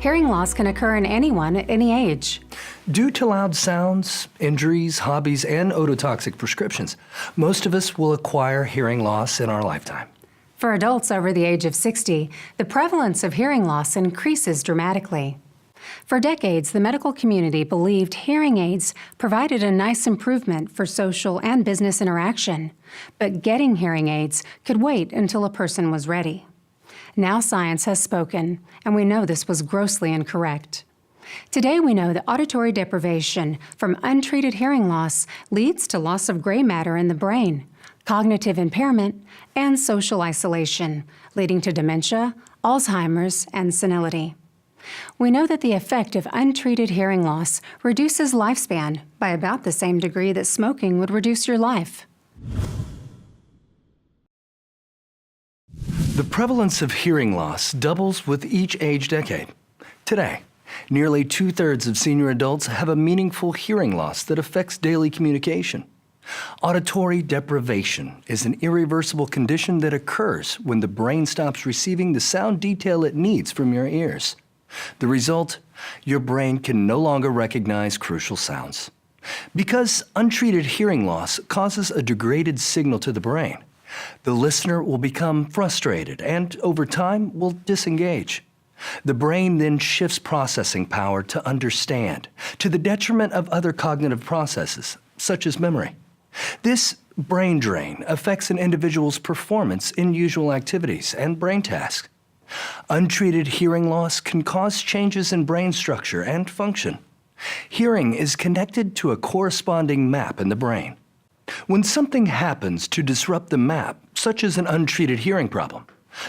Hearing loss can occur in anyone at any age. Due to loud sounds, injuries, hobbies, and ototoxic prescriptions, most of us will acquire hearing loss in our lifetime. For adults over the age of 60, the prevalence of hearing loss increases dramatically. For decades, the medical community believed hearing aids provided a nice improvement for social and business interaction, but getting hearing aids could wait until a person was ready. Now science has spoken, and we know this was grossly incorrect. Today we know that auditory deprivation from untreated hearing loss leads to loss of gray matter in the brain, cognitive impairment, and social isolation, leading to dementia, Alzheimer's, and senility. We know that the effect of untreated hearing loss reduces lifespan by about the same degree that smoking would reduce your life. The prevalence of hearing loss doubles with each age decade. Today, nearly 2/3 of senior adults have a meaningful hearing loss that affects daily communication. Auditory deprivation is an irreversible condition that occurs when the brain stops receiving the sound detail it needs from your ears. The result, your brain can no longer recognize crucial sounds. Because untreated hearing loss causes a degraded signal to the brain, the listener will become frustrated and, over time, will disengage. The brain then shifts processing power to understand, to the detriment of other cognitive processes, such as memory. This brain drain affects an individual's performance in usual activities and brain tasks. Untreated hearing loss can cause changes in brain structure and function. Hearing is connected to a corresponding map in the brain. When something happens to disrupt the map, such as an untreated hearing problem,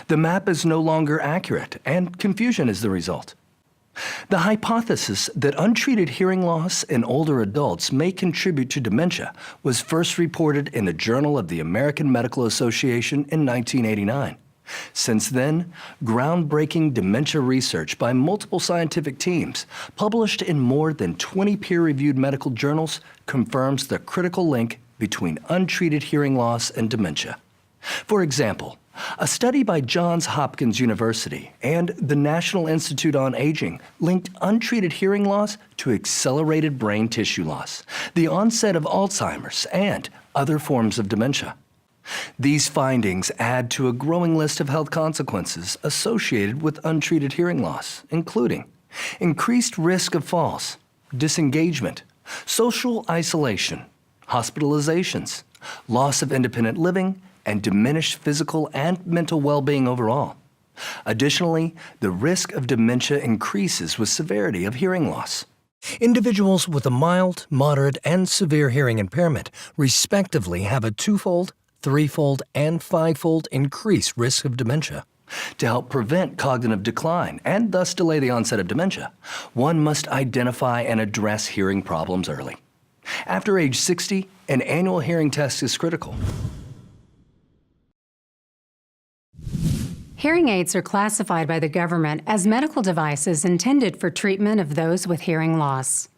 the map is no longer accurate, and confusion is the result. The hypothesis that untreated hearing loss in older adults may contribute to dementia was first reported in the Journal of the American Medical Association in 1989. Since then, groundbreaking dementia research by multiple scientific teams, published in more than 20 peer-reviewed medical journals, confirms the critical link between untreated hearing loss and dementia. For example, a study by Johns Hopkins University and the National Institute on Aging linked untreated hearing loss to accelerated brain tissue loss, the onset of Alzheimer's, and other forms of dementia. These findings add to a growing list of health consequences associated with untreated hearing loss, including increased risk of falls, disengagement, social isolation, hospitalizations, loss of independent living, and diminished physical and mental well-being overall. Additionally, the risk of dementia increases with severity of hearing loss. Individuals with a mild, moderate, and severe hearing impairment respectively have a 2-fold, 3-fold, and 5-fold increased risk of dementia. To help prevent cognitive decline and thus delay the onset of dementia, one must identify and address hearing problems early. After age 60, an annual hearing test is critical. Hearing aids are classified by the government as medical devices intended for treatment of those with hearing loss.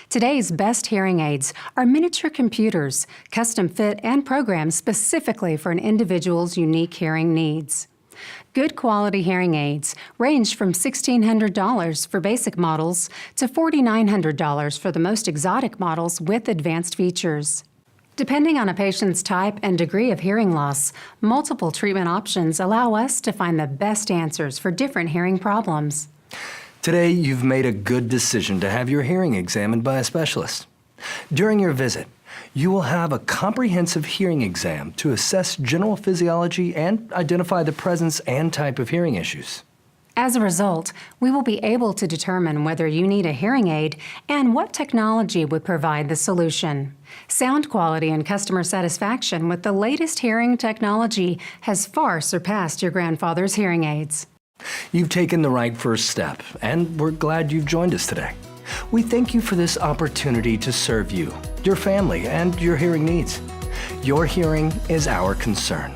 Today's best hearing aids are miniature computers, custom fit and programmed specifically for an individual's unique hearing needs. Good quality hearing aids range from $1,600 for basic models to $4,900 for the most exotic models with advanced features. Depending on a patient's type and degree of hearing loss, multiple treatment options allow us to find the best answers for different hearing problems. Today, you've made a good decision to have your hearing examined by a specialist. During your visit, you will have a comprehensive hearing exam to assess general physiology and identify the presence and type of hearing issues. As a result, we will be able to determine whether you need a hearing aid and what technology would provide the solution. Sound quality and customer satisfaction with the latest hearing technology has far surpassed your grandfather's hearing aids. You've taken the right first step, and we're glad you've joined us today. We thank you for this opportunity to serve you, your family, and your hearing needs. Your hearing is our concern.